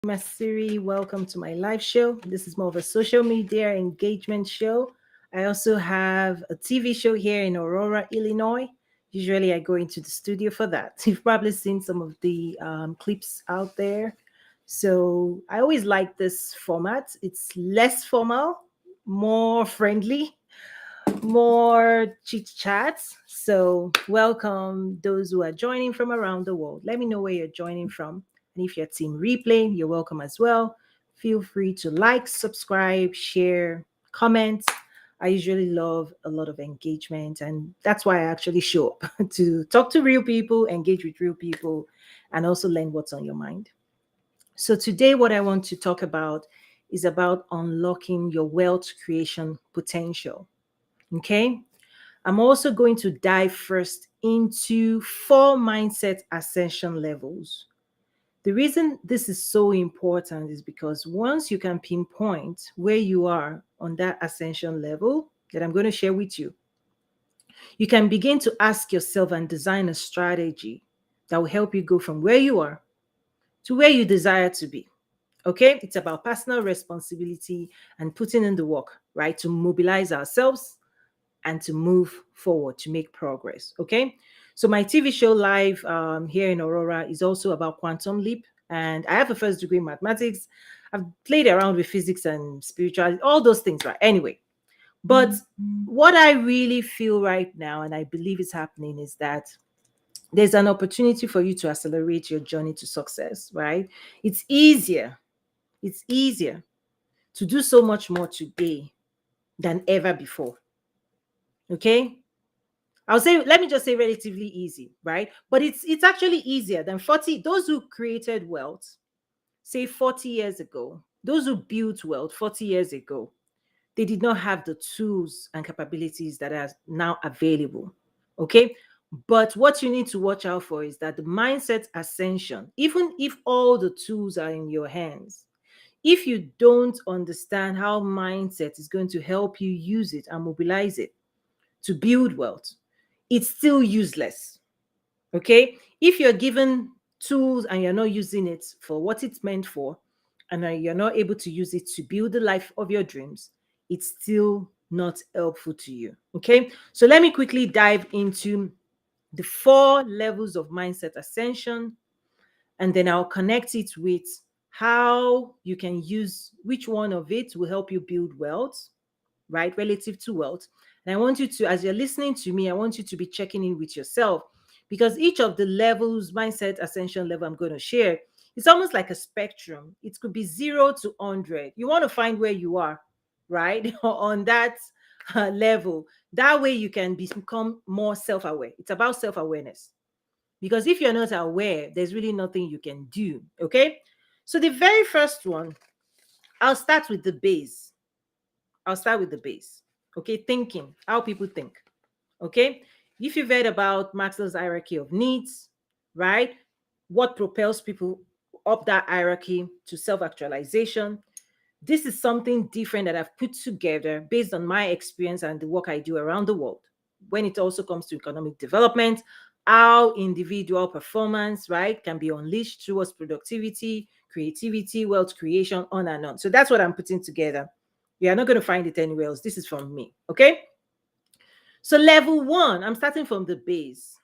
Masiri. Welcome to my live show. This is more of a social media engagement show. I also have a TV show here in Aurora, Illinois. Usually, I go into the studio for that. You've probably seen some of the clips out there. So, I always like this format. It's less formal, more friendly, more chit chats. So, welcome those who are joining from around the world. Let me know where you're joining from. And if you're team replay, you're welcome as well. Feel free to like, subscribe, share, comment. I usually love a lot of engagement, and that's why I actually show up to talk to real people, engage with real people, and also learn what's on your mind. So, today, what I want to talk about is about unlocking your wealth creation potential. Okay. I'm also going to dive first into four mindset ascension levels. The reason this is so important is because once you can pinpoint where you are on that ascension level that I'm going to share with you, you can begin to ask yourself and design a strategy that will help you go from where you are to where you desire to be. Okay, it's about personal responsibility and putting in the work, right, to mobilize ourselves and to move forward to make progress. Okay. So my TV show live here in Aurora is also about quantum leap. And I have a first degree in mathematics. I've played around with physics and spirituality, all those things, right? Anyway, but what I really feel right now, and I believe is happening, is that there's an opportunity for you to accelerate your journey to success, right? It's easier. It's easier to do so much more today than ever before. Okay. I'll say, let me just say relatively easy, right? But it's actually easier than 40. Those who created wealth, say 40 years ago, those who built wealth 40 years ago, they did not have the tools and capabilities that are now available. Okay. But what you need to watch out for is that the mindset ascension, even if all the tools are in your hands, if you don't understand how mindset is going to help you use it and mobilize it to build wealth, it's still useless. Okay. If you're given tools and you're not using it for what it's meant for, and you're not able to use it to build the life of your dreams, it's still not helpful to you. Okay. So let me quickly dive into the four levels of mindset ascension, and then I'll connect it with how you can use which one of it will help you build wealth, right, relative to wealth. And I want you to, as you're listening to me, I want you to be checking in with yourself, because each of the levels, mindset ascension level I'm going to share, it's almost like a spectrum. It could be 0 to 100. You want to find where you are, right, on that level. That way you can become more self-aware. It's about self-awareness. Because if you're not aware, there's really nothing you can do. Okay. So the very first one, I'll start with the base. I'll start with the base. Okay, thinking, how people think. Okay, if you've read about Maslow's hierarchy of needs, right? What propels people up that hierarchy to self actualization? This is something different that I've put together based on my experience and the work I do around the world. When it also comes to economic development, how individual performance, right, can be unleashed towards productivity, creativity, wealth creation, on and on. So that's what I'm putting together. You are not going to find it anywhere else. This is from me. Okay. So level one, I'm starting from the base.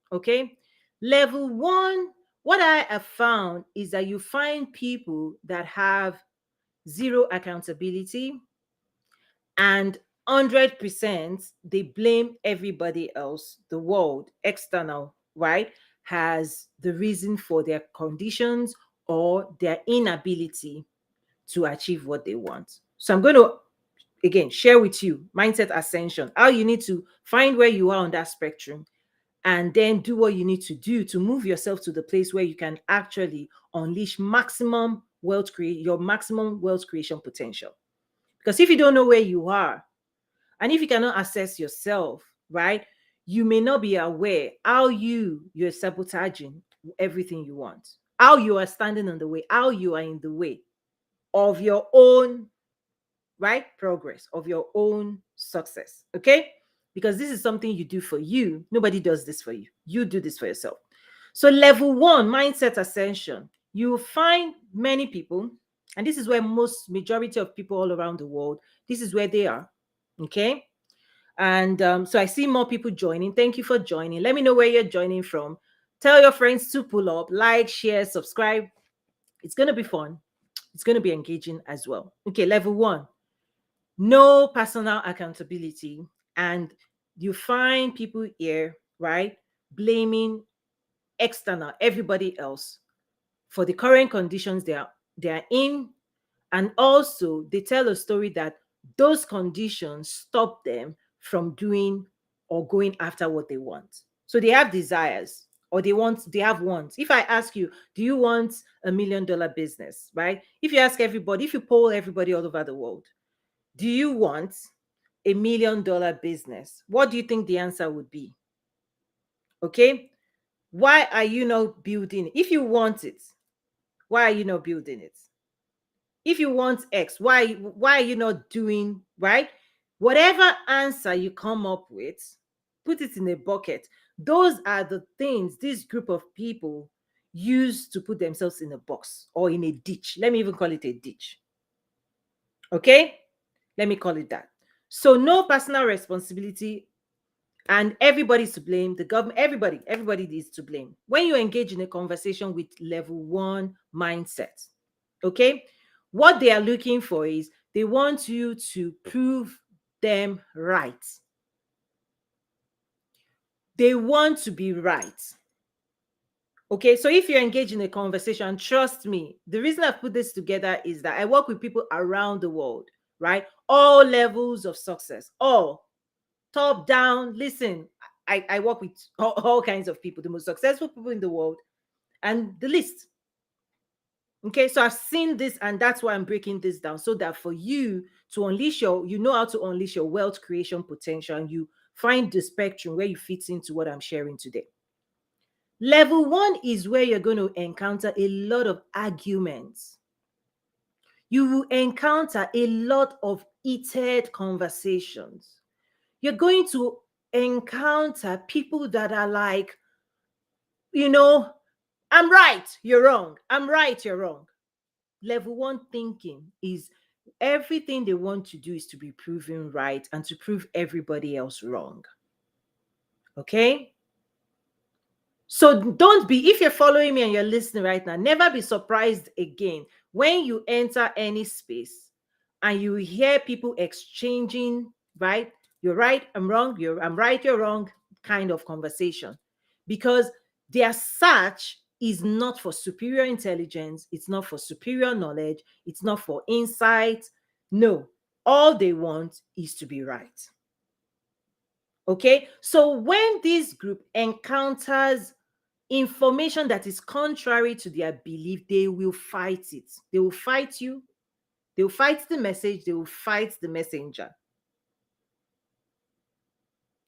Okay. Level one, what I have found is that you find people that have zero accountability, and 100% they blame everybody else, the world, external, right, has the reason for their conditions or their inability to achieve what they want. So I'm going to again share with you mindset ascension, how you need to find where you are on that spectrum, and then do what you need to do to move yourself to the place where you can actually unleash maximum wealth create your maximum wealth creation potential. Because if you don't know where you are, and if you cannot assess yourself, right, you may not be aware how you're sabotaging everything you want, how you are standing in the way, how you are in the way of your own, right, progress, of your own success. Okay. Because this is something you do for you. Nobody does this for you. You do this for yourself. So level one, mindset ascension, you will find many people, and this is where most majority of people all around the world, this is where they are. Okay. And so I see more people joining. Thank you for joining. Let me know where you're joining from. Tell your friends to pull up, like, share, subscribe. It's going to be fun. It's going to be engaging as well. Okay, level one, no personal accountability. And you find people here, right, blaming external, everybody else for the current conditions they are in. And also they tell a story that those conditions stop them from doing or going after what they want. So they have desires, or they have wants. If I ask you, do you want $1 million business, right? If you ask everybody, if you poll everybody all over the world, do you want $1 million business, what do you think the answer would be? Okay. Why are you not building it? If you want it, why are you not building it? If you want X, why are you not doing, right? Whatever answer you come up with, put it in a bucket. Those are the things this group of people use to put themselves in a box or in a ditch. Let me even call it a ditch. Okay? Let me call it that. So no personal responsibility, and everybody's to blame. The government, everybody is to blame when you engage in a conversation with level one mindset. Okay, what they are looking for is they want you to prove them right. They want to be right. Okay, so if you're engaged in a conversation, trust me, the reason I put this together is that I work with people around the world, right? All levels of success, all top down. Listen, I work with all kinds of people, the most successful people in the world and the least. Okay, so I've seen this, and that's why I'm breaking this down, so that for you to unleash you know how to unleash your wealth creation potential, and you find the spectrum where you fit into what I'm sharing today. Level one is where you're going to encounter a lot of arguments. You will encounter a lot of heated conversations. You're going to encounter people that are like, you know, I'm right, you're wrong. I'm right, you're wrong. Level one thinking is everything they want to do is to be proven right and to prove everybody else wrong. Okay? So don't be, if you're following me and you're listening right now, never be surprised again when you enter any space and you hear people exchanging, right? You're right, I'm wrong, I'm right, you're wrong kind of conversation. Because their search is not for superior intelligence, it's not for superior knowledge, it's not for insight. No, all they want is to be right. Okay, so when this group encounters information that is contrary to their belief, they will fight it. They will fight you. They will fight the message. They will fight the messenger.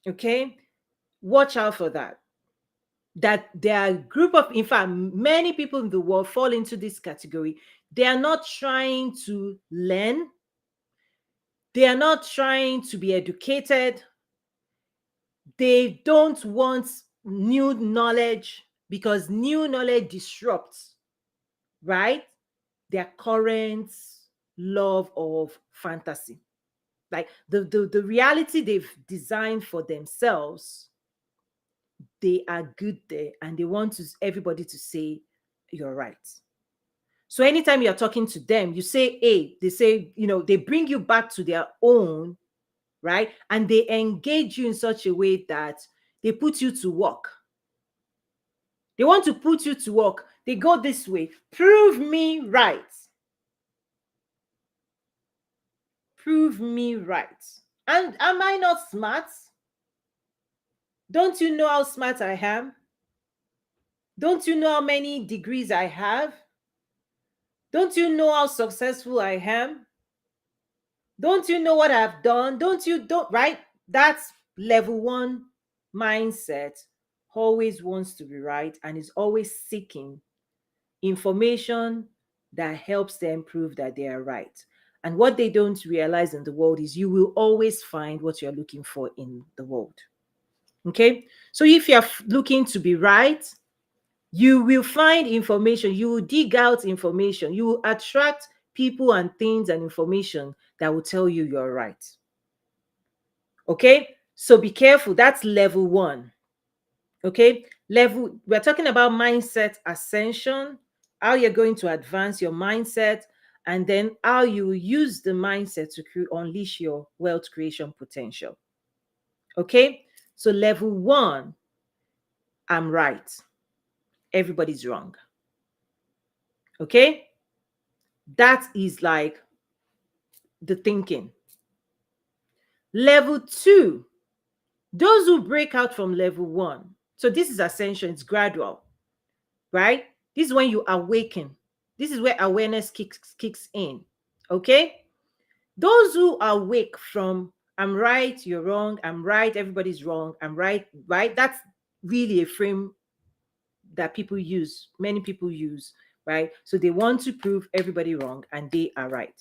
Okay? Watch out for that. That there are a group of, in fact, many people in the world fall into this category. They are not trying to learn. They are not trying to be educated. They don't want new knowledge because new knowledge disrupts, right, their current love of fantasy. Like the reality they've designed for themselves, they are good there and they want everybody to say you're right. So anytime you're talking to them, you say A, they say, they bring you back to their own, right? And they engage you in such a way that they put you to work. They want to put you to work. They go this way. Prove me right. Prove me right. And am I not smart? Don't you know how smart I am? Don't you know how many degrees I have? Don't you know how successful I am? Don't you know what I've done? Don't, right? That's level one mindset. Always wants to be right and is always seeking information that helps them prove that they are right. And what they don't realize in the world is you will always find what you're looking for in the world. Okay? So if you're looking to be right, You will find information, you will dig out information, you will attract people and things and information that will tell you you're right. Okay, so be careful. That's level one. Okay, we're talking about mindset ascension, how you're going to advance your mindset, and then how you use the mindset to unleash your wealth creation potential. Okay, so level one, I'm right, everybody's wrong. Okay, that is like the thinking. Level two, those who break out from level one. So this is ascension, it's gradual, right? This is when you awaken. This is where awareness kicks in. Okay? Those who awake from I'm right, you're wrong, I'm right, everybody's wrong, I'm right, right? That's really a frame that people use, many people use, right? So they want to prove everybody wrong and they are right.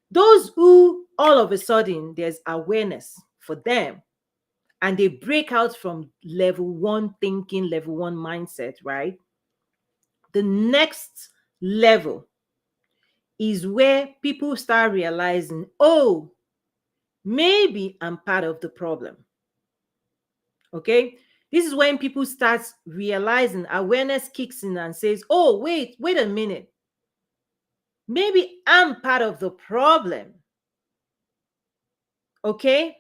Those who all of a sudden there's awareness for them and they break out from level one thinking, level one mindset, right? The next level is where people start realizing, oh, maybe I'm part of the problem. Okay? This is when people start realizing, awareness kicks in and says, oh, wait a minute. Maybe I'm part of the problem. Okay?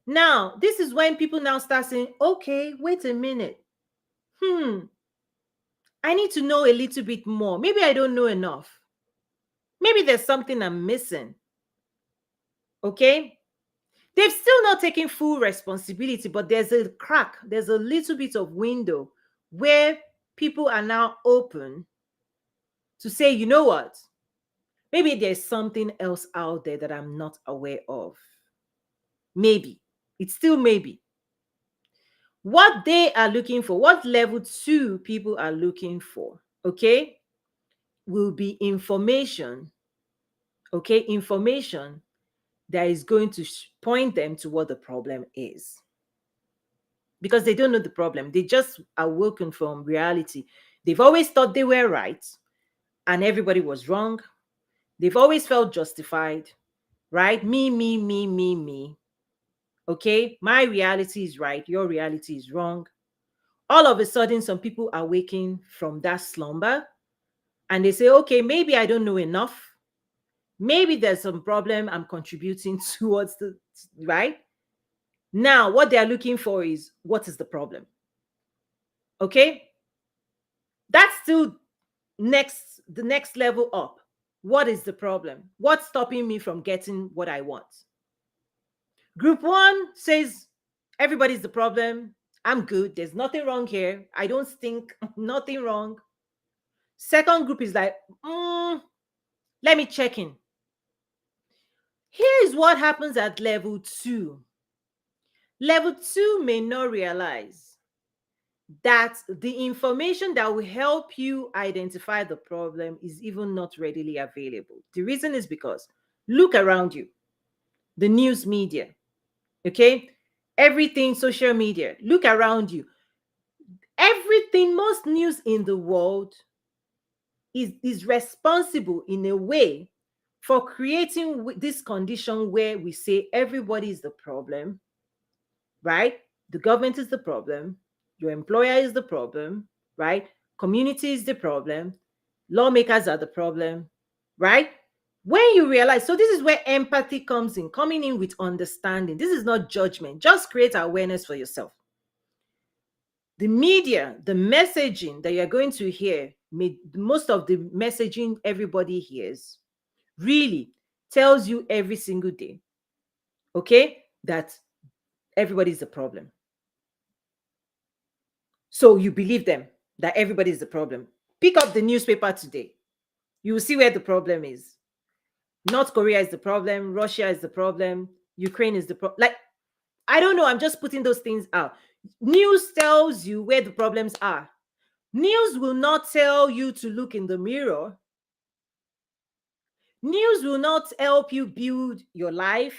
Now, this is when people now start saying, okay, wait a minute. I need to know a little bit more. Maybe I don't know enough. Maybe there's something I'm missing. Okay? They've still not taken full responsibility, but there's a crack, there's a little bit of window where people are now open to say, you know what? Maybe there's something else out there that I'm not aware of. Maybe. It's still maybe. What they are looking for, what level two people are looking for, okay, will be information, okay, information that is going to point them to what the problem is. Because they don't know the problem. They just awoken from reality. They've always thought they were right and everybody was wrong. They've always felt justified, right? Me. Okay, my reality is right, your reality is wrong. All of a sudden, some people are waking from that slumber and they say, okay, maybe I don't know enough. Maybe there's some problem I'm contributing towards the right. Now, what they are looking for is what is the problem? Okay, that's still the next level up. What is the problem? What's stopping me from getting what I want? Group one says everybody's the problem. I'm good. There's nothing wrong here. I don't think nothing wrong. Second group is like, let me check in. Here's what happens at level two. Level two may not realize that the information that will help you identify the problem is even not readily available. The reason is because look around you, the news media, okay? Everything, social media, look around you. Everything, most news in the world is responsible in a way for creating this condition where we say everybody is the problem, right? The government is the problem, your employer is the problem, right? Community is the problem, lawmakers are the problem, right? When you realize, so this is where empathy comes in, coming in with understanding. This is not judgment, just create awareness for yourself. The media, the messaging that you're going to hear, most of the messaging everybody hears really tells you every single day, okay, that everybody's a problem. So you believe them that everybody is the problem. Pick up the newspaper today. You will see where the problem is. North Korea is the problem. Russia is the problem. Ukraine is the problem. Like, I don't know. I'm just putting those things out. News tells you where the problems are. News will not tell you to look in the mirror. News will not help you build your life.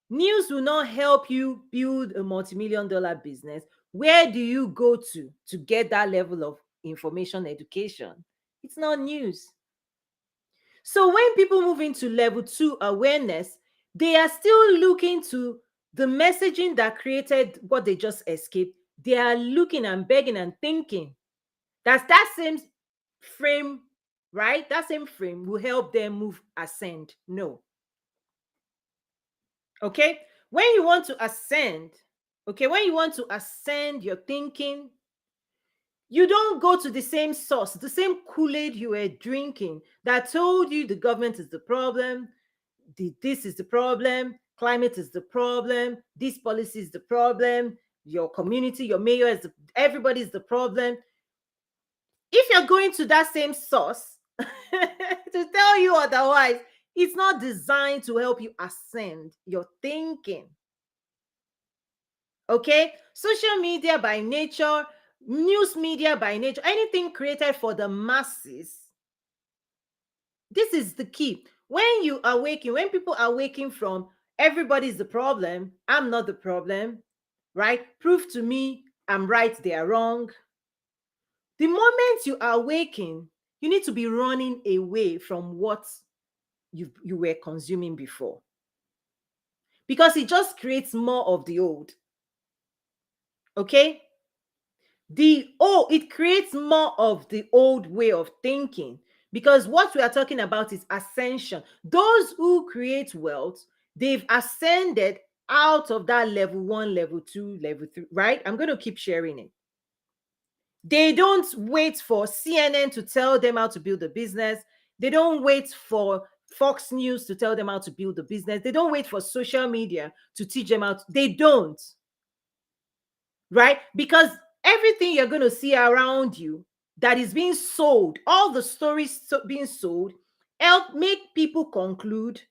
News will not help you build a multi-million-dollar business. Where do you go to get that level of information education? It's not news. So when people move into level 2 awareness, they are still looking to the messaging that created what they just escaped. They are looking and begging and thinking that same frame, right? That same frame will help them move, ascend. No. Okay? When you want to ascend, okay, when you want to ascend your thinking, you don't go to the same source, the same Kool-Aid you were drinking that told you the government is the problem, this is the problem, climate is the problem, this policy is the problem, your community, your mayor is everybody is the problem. If you're going to that same source to tell you otherwise, it's not designed to help you ascend your thinking. Okay? Social media by nature, news media by nature, anything created for the masses. This is the key. When you awaken, when people are waking from everybody's the problem, I'm not the problem, right? Prove to me I'm right, they are wrong. The moment you are waking, you need to be running away from what you were consuming before, because it just creates more of the old. Okay? It creates more of the old way of thinking, because what we are talking about is ascension. Those who create wealth, they've ascended out of that level 1, level 2, level 3, right? I'm going to keep sharing it. They don't wait for CNN to tell them how to build a business. They don't wait for Fox News to tell them how to build a business. They don't wait for social media to teach them how to. They don't. Right? Because everything you're going to see around you that is being sold, all the stories being sold, help make people conclude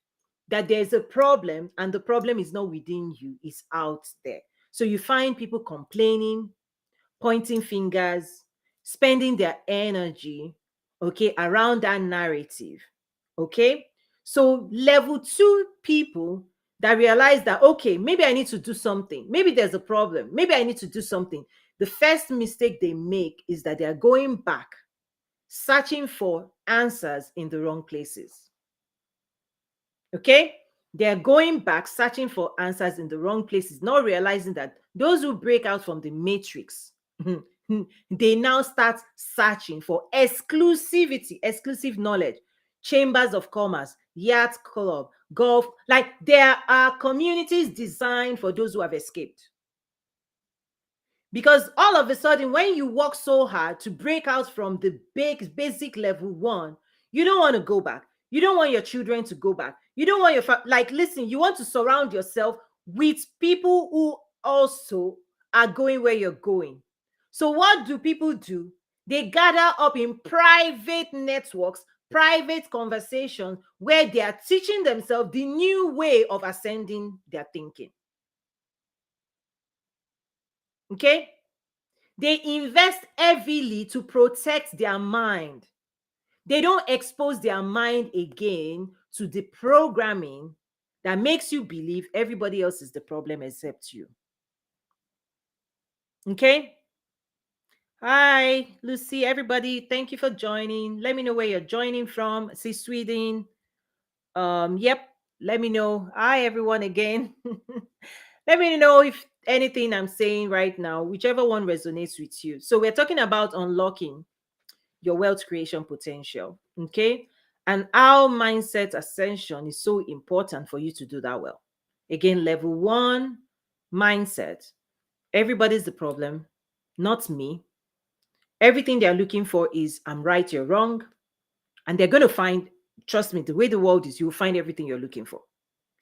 that there's a problem, and the problem is not within you, it's out there. So you find people complaining, pointing fingers, spending their energy, okay, around that narrative. Okay? So level 2 people that realize that, okay, maybe I need to do something. Maybe there's a problem. Maybe I need to do something. The first mistake they make is that they are going back, searching for answers in the wrong places. Okay? They're going back, searching for answers in the wrong places, not realizing that those who break out from the matrix, they now start searching for exclusivity, exclusive knowledge, chambers of commerce, yacht club, golf. Like, there are communities designed for those who have escaped. Because all of a sudden, when you work so hard to break out from the basic level 1, you don't want to go back. You don't want your children to go back. You don't want listen, you want to surround yourself with people who also are going where you're going. So what do people do? They gather up in private networks, private conversations, where they are teaching themselves the new way of ascending their thinking. Okay? They invest heavily to protect their mind. They don't expose their mind again to the programming that makes you believe everybody else is the problem except you. Okay? Hi, Lucy, everybody. Thank you for joining. Let me know where you're joining from. See, Sweden. Yep. Let me know. Hi, everyone, again. Let me know if anything I'm saying right now, whichever one resonates with you. So we're talking about unlocking your wealth creation potential. Okay. And our mindset ascension is so important for you to do that well. Again, level 1, mindset. Everybody's the problem, not me. Everything they're looking for is I'm right, you're wrong. And they're going to find, trust me, the way the world is, you'll find everything you're looking for.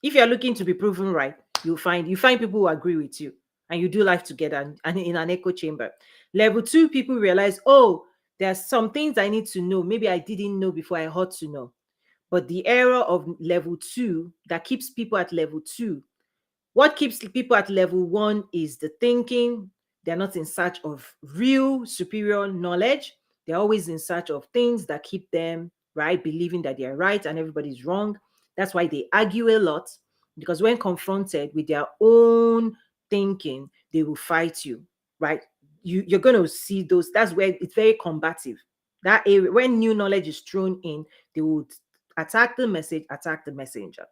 If you're looking to be proven right, you find people who agree with you, and you do life together and in an echo chamber. Level 2 people realize, oh, there's some things I need to know. Maybe I didn't know before I ought to know. But the error of level 2 that keeps people at level 2, what keeps people at level 1 is the thinking. They're not in search of real superior knowledge. They're always in search of things that keep them right, believing that they're right and everybody's wrong. That's why they argue a lot, because when confronted with their own thinking, they will fight you. right? You're going to see those. That's where it's very combative. That area, when new knowledge is thrown in, they would attack the message, attack the messenger.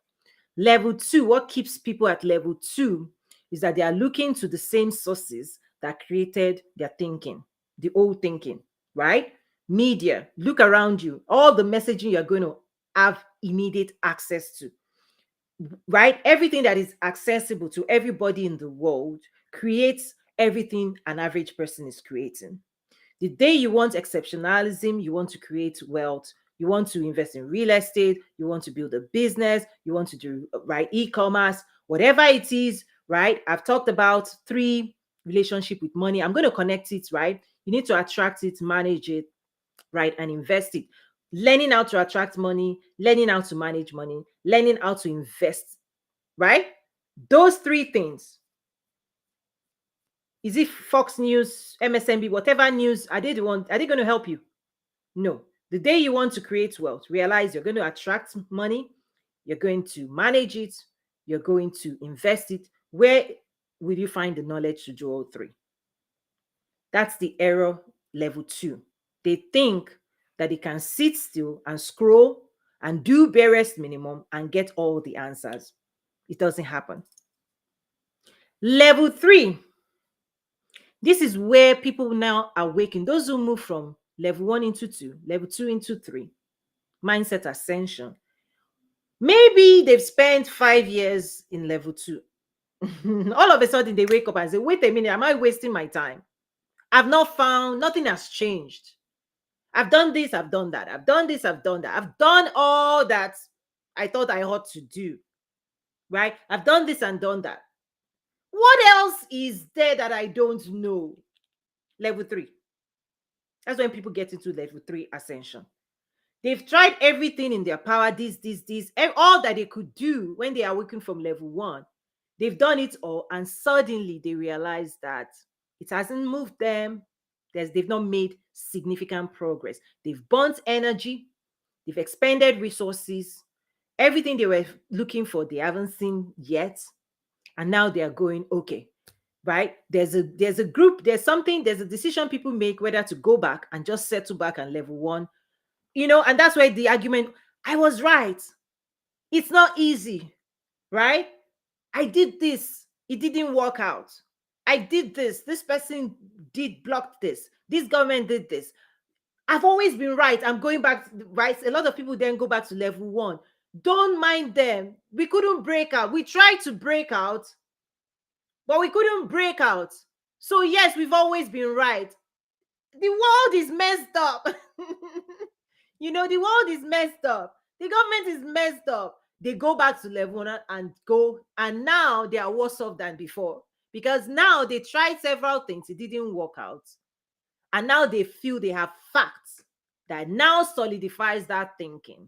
Level two, what keeps people at level two is that they are looking to the same sources that created their thinking, the old thinking, right? Media, look around you, all the messaging you're going to have immediate access to, right? Everything that is accessible to everybody in the world creates everything an average person is creating. The day you want exceptionalism, you want to create wealth, you want to invest in real estate, you want to build a business, you want to do right e-commerce, whatever it is, right? I've talked about three relationship with money. I'm going to connect it, right? You need to attract it, manage it, right, and invest it. Learning how to attract money, learning how to manage money, learning how to invest, right? Those three things. Is it Fox News, MSNB, whatever news? Are they going to help you? No. The day you want to create wealth, realize you're going to attract money, you're going to manage it, you're going to invest it. Where will you find the knowledge to do all three? That's the error level two. They think that they can sit still and scroll and do barest minimum and get all the answers. It doesn't happen. Level three. This is where people now awaken. Those who move from level one into two, level two into three, mindset ascension. Maybe they've spent 5 years in level two. All of a sudden, they wake up and say, wait a minute, am I wasting my time? I've not found, nothing has changed. I've done this, I've done that. I've done this, I've done that. I've done all that I thought I ought to do, right? I've done this and done that. What else is there that I don't know? Level three. That's when people get into level three ascension. They've tried everything in their power, this, all that they could do when they are working from level one. They've done it all, and suddenly they realize that it hasn't moved them. They've not made significant progress. They've burnt energy, they've expended resources, everything they were looking for, they haven't seen yet. And now they are going, okay, right? There's a group, there's a decision people make whether to go back and just settle back and level one. And that's why the argument, I was right. It's not easy, right? I did this. It didn't work out. I did this. This person did block this. This government did this. I've always been right. I'm going back, right? A lot of people then go back to level one. Don't mind them. We couldn't break out. We tried to break out, but we couldn't break out. So yes, we've always been right. The world is messed up. The world is messed up. The government is messed up. They go back to level one and go, and now they are worse off than before, because now they tried several things, it didn't work out, and now they feel they have facts that now solidifies that thinking.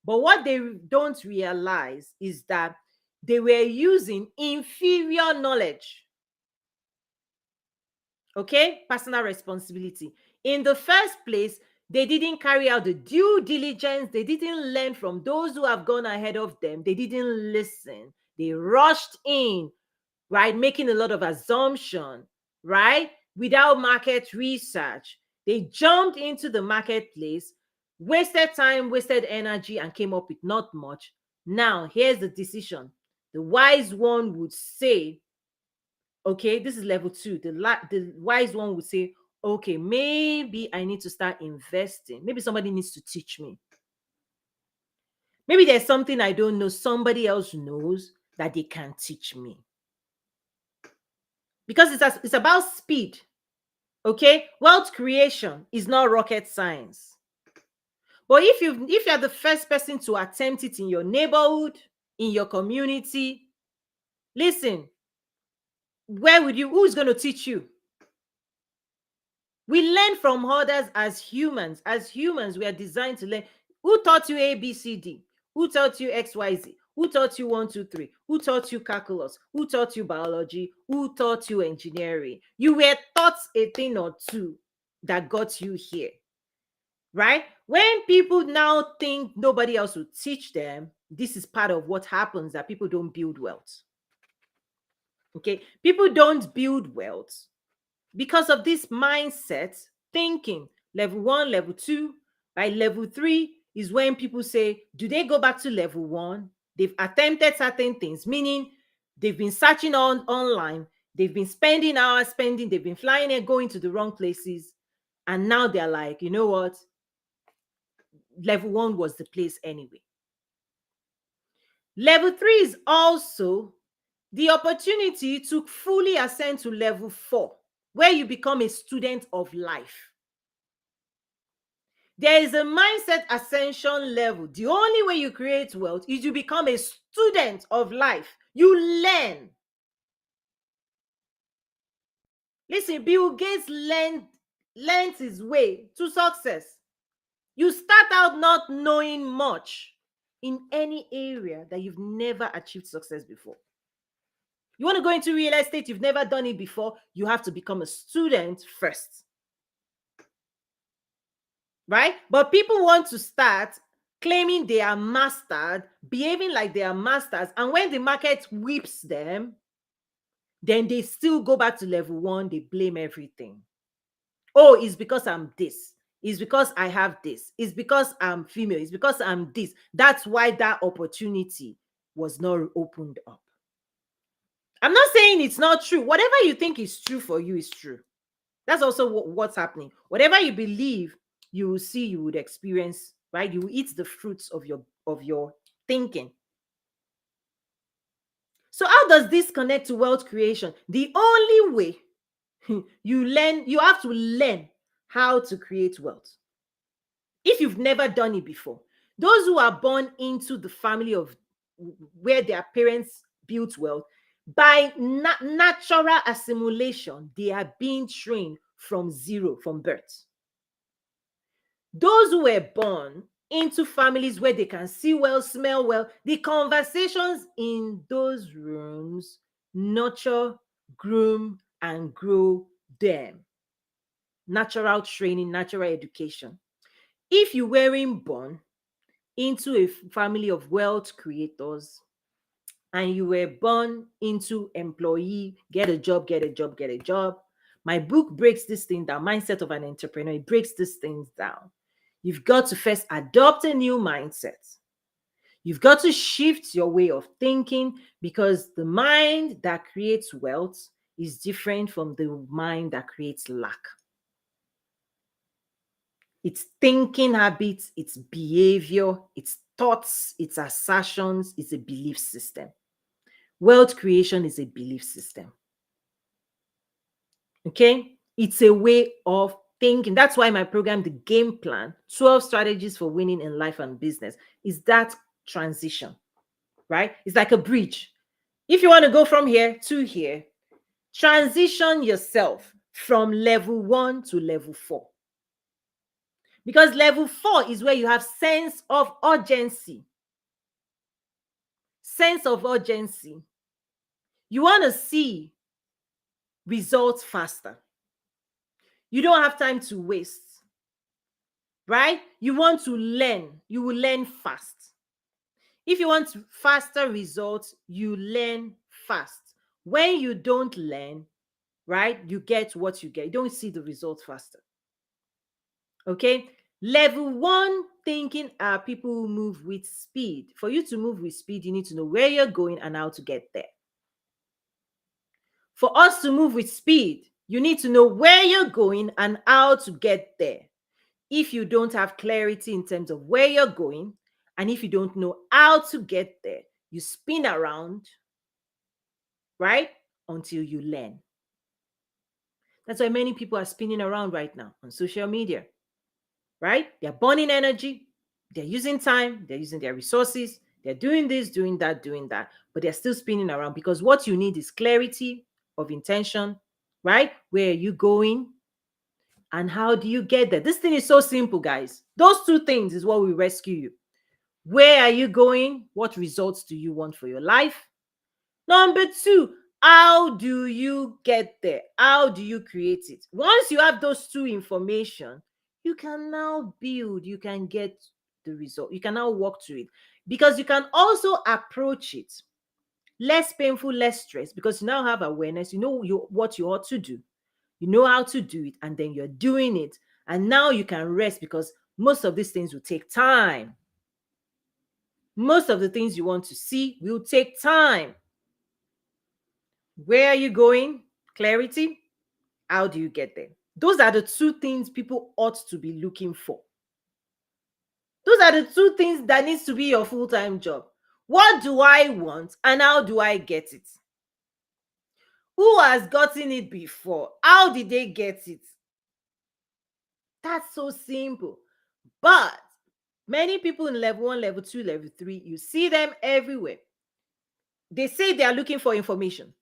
But what they don't realize is that they were using inferior knowledge. Okay, personal responsibility. In the first place, they didn't carry out the due diligence. They didn't learn from those who have gone ahead of them. They didn't listen. They rushed in, right? Making a lot of assumption, right? Without market research. They jumped into the marketplace, wasted time, wasted energy, and came up with not much. Now, here's the decision. The wise one would say, okay, this is level two. The wise one would say, okay, maybe I need to start investing. Maybe somebody needs to teach me. Maybe there's something I don't know, somebody else knows that they can teach me. Because it's about speed. Okay, wealth creation is not rocket science. But if you're the first person to attempt it in your neighborhood, in your community, listen, who's going to teach you? We learn from others as humans. As humans, we are designed to learn. Who taught you A, B, C, D? Who taught you X, Y, Z? Who taught you 1, 2, 3? Who taught you calculus? Who taught you biology? Who taught you engineering? You were taught a thing or two that got you here, right? When people now think nobody else will teach them, this is part of what happens, that people don't build wealth. Okay, people don't build wealth because of this mindset thinking. Level 1, level 2, right? Level 3 is when people say, do they go back to level 1? They've attempted certain things, meaning they've been searching online, they've been spending hours spending, they've been flying and going to the wrong places, and now they're like, you know what, level 1 was the place anyway. Level 3 is also the opportunity to fully ascend to level 4, where you become a student of life. There is a mindset ascension level. The only way you create wealth is you become a student of life. You learn. Listen, Bill Gates learned his way to success. You start out not knowing much in any area that you've never achieved success before. You want to go into real estate, you've never done it before, you have to become a student first. Right? But people want to start claiming they are mastered, behaving like they are masters, and when the market whips them, then they still go back to level 1, they blame everything. Oh, it's because I'm this. It's because I have this. It's because I'm female. It's because I'm this. That's why that opportunity was not opened up. I'm not saying it's not true. Whatever you think is true for you is true. That's also what's happening. Whatever you believe, you will see, you would experience, right? You will eat the fruits of your thinking. So how does this connect to wealth creation? The only way you have to learn how to create wealth. If you've never done it before, those who are born into the family of where their parents built wealth, by natural assimilation, they are being trained from zero, from birth. Those who were born into families where they can see well, smell well, the conversations in those rooms nurture, groom, and grow them. Natural training, natural education. If you weren't born into a family of wealth creators and you were born into employee, get a job, get a job, get a job, my book breaks this thing down. Mindset of an entrepreneur, it breaks these things down. You've got to first adopt a new mindset. You've got to shift your way of thinking, because the mind that creates wealth is different from the mind that creates lack. It's thinking habits, it's behavior, it's thoughts, it's assertions, it's a belief system. Wealth creation is a belief system. Okay? It's a way of thinking. That's why my program, the game plan, 12 strategies for winning in life and business, is that transition, right? It's like a bridge. If you want to go from here to here, transition yourself from level 1 to level 4. Because level 4 is where you have sense of urgency. Sense of urgency. You want to see results faster. You don't have time to waste, right? You want to learn. You will learn fast. If you want faster results, you learn fast. When you don't learn, right, you get what you get. You don't see the results faster. Okay? Level 1 thinking are people who move with speed. For you to move with speed, you need to know where you're going and how to get there. For us to move with speed, you need to know where you're going and how to get there. If you don't have clarity in terms of where you're going, and if you don't know how to get there, you spin around, right, until you learn. That's why many people are spinning around right now on social media, right? They're burning energy, they're using time, they're using their resources, they're doing this, doing that, but they're still spinning around, because what you need is clarity of intention, right? Where are you going? And how do you get there? This thing is so simple, guys. Those two things is what will rescue you. Where are you going? What results do you want for your life? Number 2, how do you get there? How do you create it? Once you have those two information, you can now build, you can get the result. You can now walk through it, because you can also approach it less painful, less stress, because you now have awareness. You know what you ought to do. You know how to do it, and then you're doing it. And now you can rest because most of these things will take time. Most of the things you want to see will take time. Where are you going? Clarity. How do you get there? Those are the two things people ought to be looking for. Those are the two things that needs to be your full-time job. What do I want and how do I get it? Who has gotten it before? How did they get it? That's so simple. But many people in level 1, level 2, level 3, you see them everywhere. They say they are looking for information.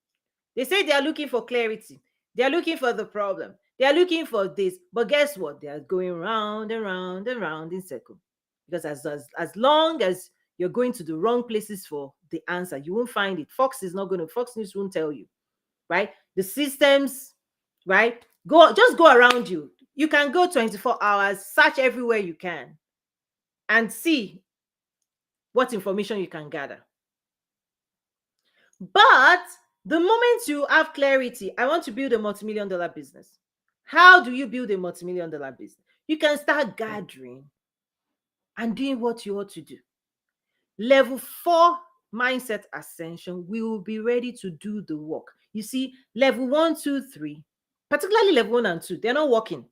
They say they are looking for clarity. They are looking for the problem. They are looking for this. But guess what? They are going round and round and round in circle. Because as long as you're going to the wrong places for the answer, you won't find it. Fox News won't tell you, right? The systems, right? Just go around you. You can go 24 hours, search everywhere you can, and see what information you can gather. But the moment you have clarity, I want to build a multi-million dollar business. How do you build a multi-million dollar business? You can start gathering and doing what you ought to do. Level 4 mindset ascension, we will be ready to do the work. You see, level 1, 2, 3, particularly level 1 and 2, they're not working.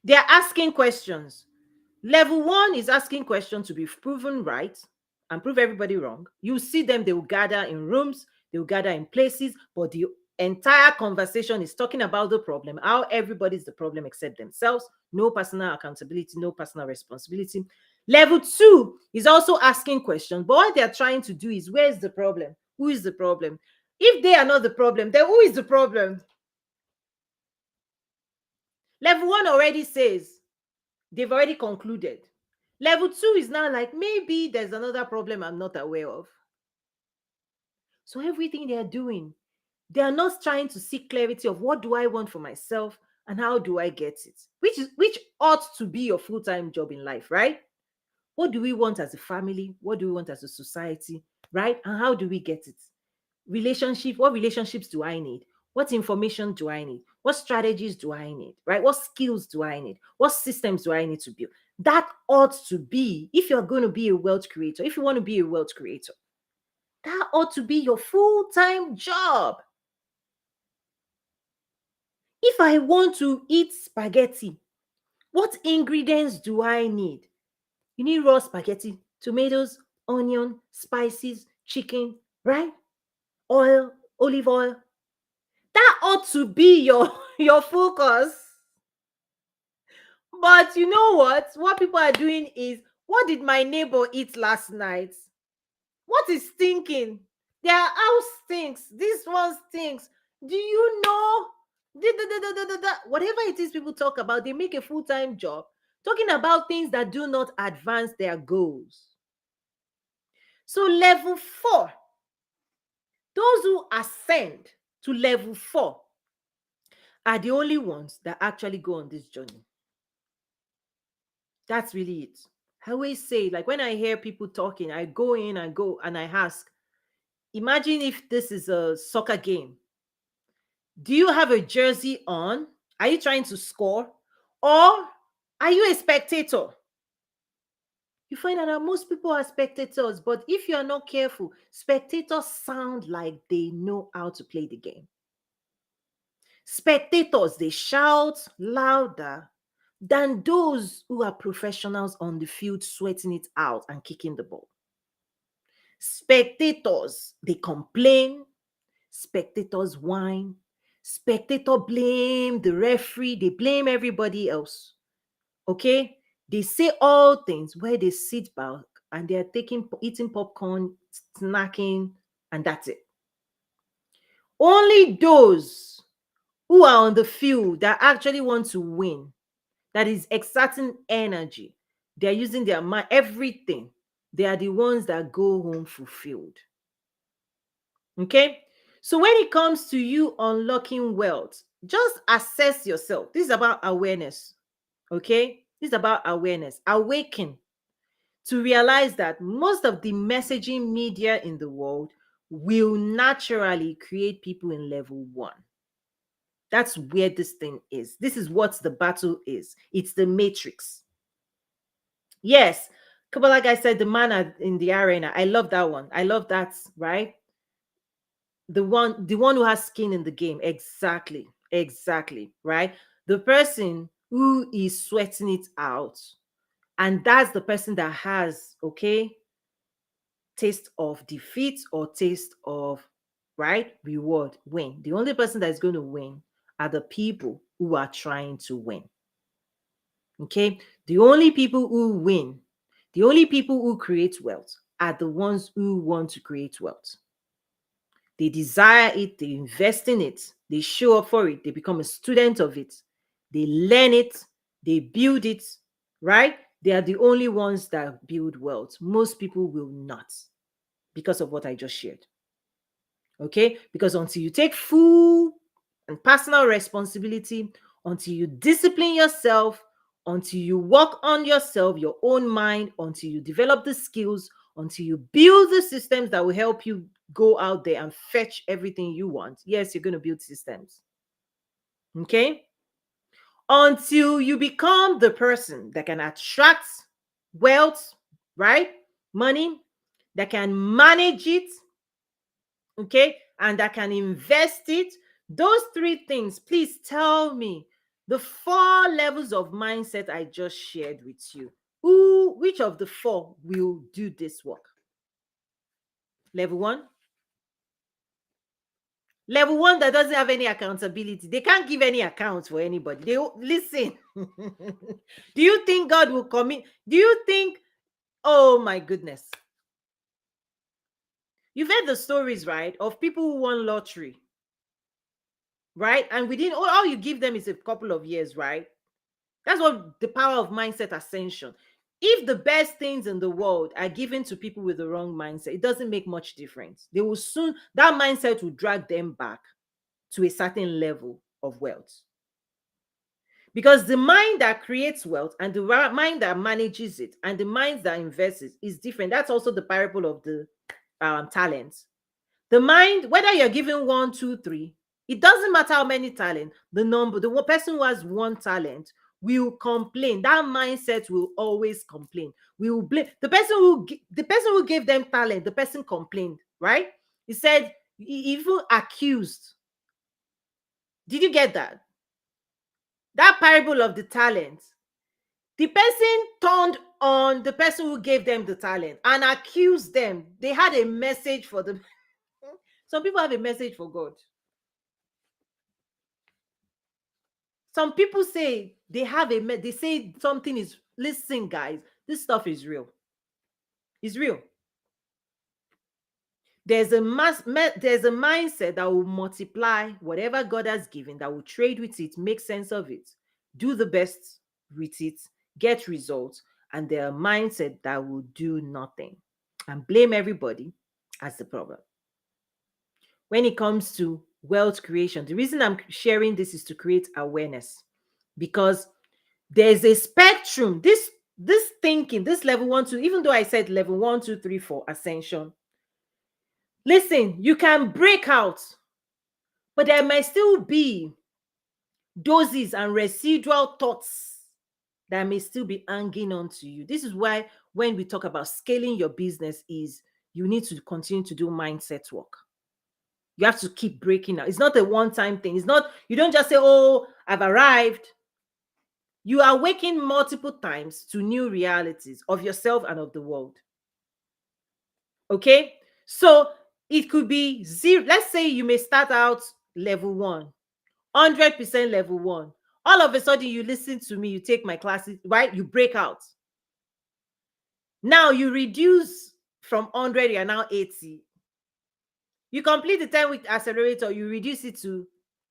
They're asking questions. Level 1 is asking questions to be proven right and prove everybody wrong. You see them, they will gather in rooms, they will gather in places, but the entire conversation is talking about the problem, how everybody's the problem except themselves. No personal accountability, no personal responsibility. Level 2 is also asking questions, but what they're trying to do is, where's the problem? Who is the problem? If they are not the problem, then who is the problem? Level 1 already says they've already concluded. Level 2 is now like, maybe there's another problem I'm not aware of. So everything they are doing, they are not trying to seek clarity of what do I want for myself and how do I get it, which ought to be your full-time job in life, right? What do we want as a family? What do we want as a society, right? And how do we get it? What relationships do I need? What information do I need? What strategies do I need? Right? What skills do I need? What systems do I need to build? That ought to be, if you're going to be a wealth creator, if you want to be a wealth creator, that ought to be your full-time job. If I want to eat spaghetti, what ingredients do I need? You need raw spaghetti, tomatoes, onion, spices, chicken, right? Oil, olive oil. That ought to be your focus. But you know what people are doing is, what did my neighbor eat last night? What is stinking? Their house stinks, this one stinks. Do you know? Whatever it is people talk about, they make a full-time job talking about things that do not advance their goals. So level 4, those who ascend to level 4 are the only ones that actually go on this journey. That's really it. I always say, like, when I hear people talking, I go in and I ask, imagine if this is a soccer game. Do you have a jersey on? Are you trying to score? Or are you a spectator? You find out that most people are spectators, but if you're not careful, spectators sound like they know how to play the game. Spectators, they shout louder than those who are professionals on the field sweating it out and kicking the ball. Spectators, they complain. Spectators whine. Spectator blame the referee. They blame everybody else. Okay? They say all things where they sit back and they're eating popcorn, snacking, and that's it. Only those who are on the field that actually want to win, that is exerting energy, they're using their mind, everything, they are the ones that go home fulfilled. Okay? So when it comes to you unlocking wealth, just assess yourself. This is about awareness. Okay? This is about awareness. Awaken to realize that most of the messaging media in the world will naturally create people in level 1. That's where this thing is. This is what the battle is. It's the matrix. Yes. But like I said, the man in the arena. I love that one. I love that, right? The one who has skin in the game. Exactly. Exactly. Right? The person who is sweating it out. And that's the person that has, okay, taste of defeat or taste of, right, reward, win. The only person that is going to win are the people who are trying to win. Okay, the only people who win, the only people who create wealth are the ones who want to create wealth. They desire it, they invest in it, they show up for it, they become a student of it, they learn it, they build it, right? They are the only ones that build wealth. Most people will not, because of what I just shared. Okay, because until you take full and personal responsibility, until you discipline yourself, until you work on yourself, your own mind, until you develop the skills, until you build the systems that will help you go out there and fetch everything you want. Yes, you're going to build systems. Okay, until you become the person that can attract wealth, right, money, that can manage it, okay, and that can invest it. Those three things, please tell me the four levels of mindset I just shared with you. Which of the four will do this work? Level one. Level one that doesn't have any accountability. They can't give any accounts for anybody. They listen. Do you think God will commit? Do you think, oh my goodness. You've heard the stories, right, of people who won lottery, right? And within all you give them is a couple of years, right? That's what the power of mindset ascension. If the best things in the world are given to people with the wrong mindset, it doesn't make much difference. They will soon, that mindset will drag them back to a certain level of wealth. Because the mind that creates wealth and the mind that manages it and the mind that invests it is different. That's also the parable of the talents. The mind, whether you're given 1, 2, 3, it doesn't matter how many talent, the number, the person who has one talent will complain. That mindset will always complain. We will blame the person who gave them talent. The person complained, right? He said, he even accused. Did you get that? That parable of the talent. The person turned on the person who gave them the talent and accused them. They had a message for them. Some people have a message for God. Some people say they say something is, listen, guys, this stuff is real. It's real. There's a mindset that will multiply whatever God has given, that will trade with it, make sense of it, do the best with it, get results, and there are mindset that will do nothing and blame everybody as the problem. When it comes to wealth creation, the reason I'm sharing this is to create awareness, because there's a spectrum. This thinking, this level 1, 2, even though I said level 1, 2, 3, 4 ascension, listen, you can break out, but there might still be doses and residual thoughts that may still be hanging on to you. This is why when we talk about scaling your business, is you need to continue to do mindset work. You have to keep breaking out. It's not a one-time thing. It's not, you don't just say, oh, I've arrived. You are waking multiple times to new realities of yourself and of the world. Okay? So it could be zero. Let's say you may start out level 1, 100% level 1. All of a sudden, you listen to me, you take my classes, right? You break out. Now you reduce from 100, you are now 80. You complete the 10-week accelerator, you reduce it to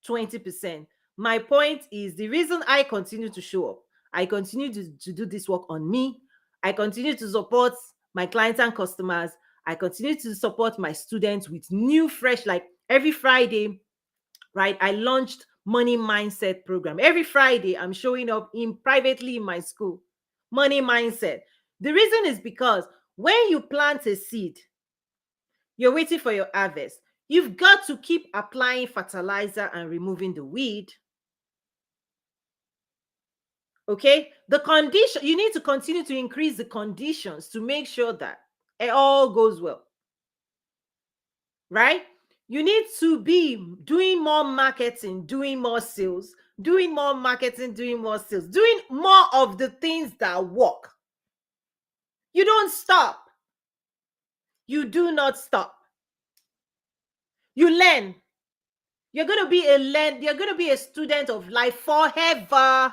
20%. My point is, the reason I continue to show up, I continue to do this work on me, I continue to support my clients and customers, I continue to support my students with new, fresh, like every Friday, right? I launched money mindset program. Every Friday, I'm showing up privately in my school. Money mindset. The reason is because when you plant a seed, you're waiting for your harvest. You've got to keep applying fertilizer and removing the weed. Okay, the condition, you need to continue to increase the conditions to make sure that it all goes well, right? You need to be doing more marketing, doing more sales, doing more marketing, doing more sales, doing more of the things that work. You don't stop. You do not stop. You learn. You're going to be you're going to be a student of life forever.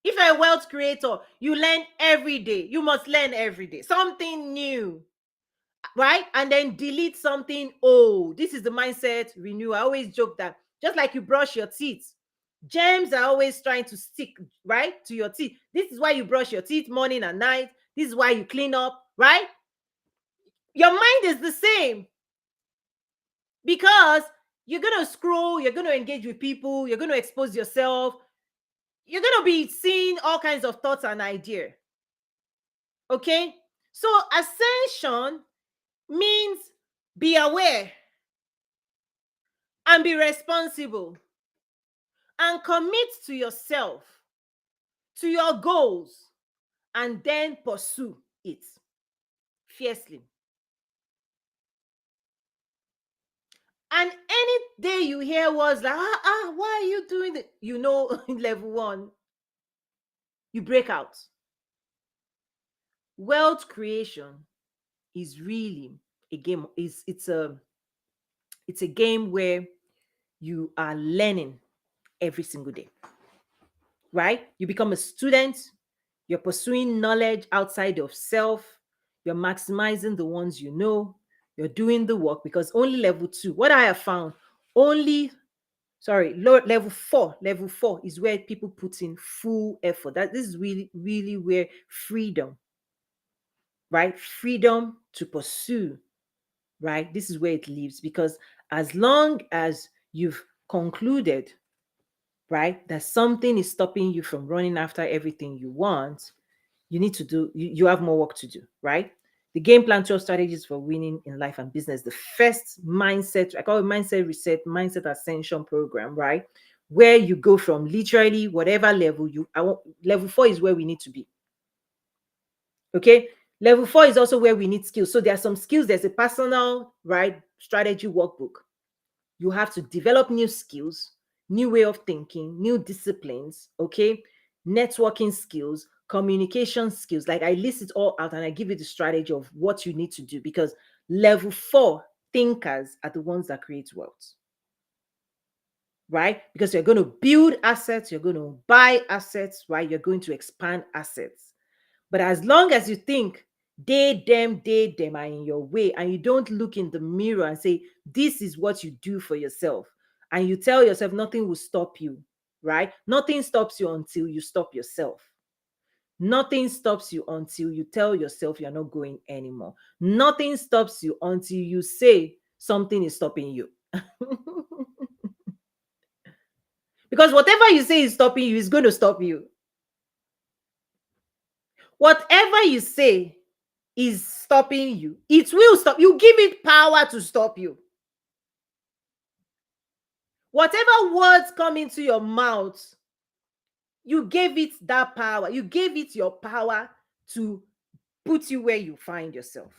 If you're a wealth creator, you learn every day. You must learn every day. Something new, right? And then delete something old. This is the mindset renew. I always joke that just like you brush your teeth, germs are always trying to stick, right, to your teeth. This is why you brush your teeth morning and night. This is why you clean up, right? Your mind is the same, because you're going to scroll, you're going to engage with people, you're going to expose yourself, you're going to be seeing all kinds of thoughts and ideas. Okay, so ascension means be aware and be responsible and commit to yourself, to your goals, and then pursue it fiercely. And any day you hear words like, why are you doing it? You know, in level 1, you break out. Wealth creation is really a game. It's a game where you are learning every single day, right? You become a student, you're pursuing knowledge outside of self, you're maximizing the ones you know, you're doing the work, because only level 2, what I have found, level 4 is where people put in full effort. That this is really, really where freedom, right? Freedom to pursue, right? This is where it lives, because as long as you've concluded, right, that something is stopping you from running after everything you want, you need to do, you have more work to do, right? The game plan 12 strategies for winning in life and business. The first mindset, I call it mindset reset, mindset ascension program, right? Where you go from literally whatever level level 4 is where we need to be. Okay. Level 4 is also where we need skills. So there are some skills. There's a personal, right, strategy workbook. You have to develop new skills, new way of thinking, new disciplines, okay? Networking skills, communication skills. Like I list it all out and I give you the strategy of what you need to do, because level 4 thinkers are the ones that create wealth, right? Because you're going to build assets, you're going to buy assets, right? You're going to expand assets. But as long as you think they, them are in your way, and you don't look in the mirror and say, this is what you do for yourself, and you tell yourself nothing will stop you, right? Nothing stops you until you stop yourself. Nothing stops you until you tell yourself you're not going anymore. Nothing stops you until you say something is stopping you. Because whatever you say is stopping you is going to stop you. Whatever you say is stopping you, it will stop. You give it power to stop you. Whatever words come into your mouth, you gave it that power. You gave it your power to put you where you find yourself,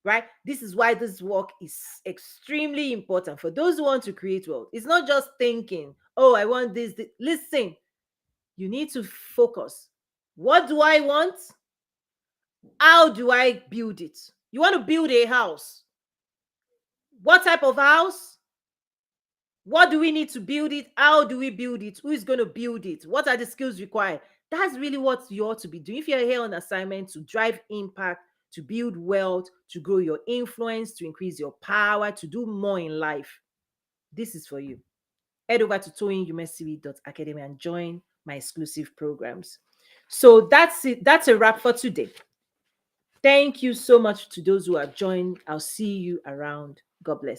right? This is why this work is extremely important for those who want to create wealth. It's not just thinking, oh, I want this. Listen, you need to focus. What do I want? How do I build it? You want to build a house. What type of house? What do we need to build it? How do we build it? Who is going to build it? What are the skills required? That's really what you ought to be doing. If you're here on assignment to drive impact, to build wealth, to grow your influence, to increase your power, to do more in life, this is for you. Head over to toyinumesiwi.academy and join my exclusive programs. So that's it. That's a wrap for today. Thank you so much to those who have joined. I'll see you around. God bless.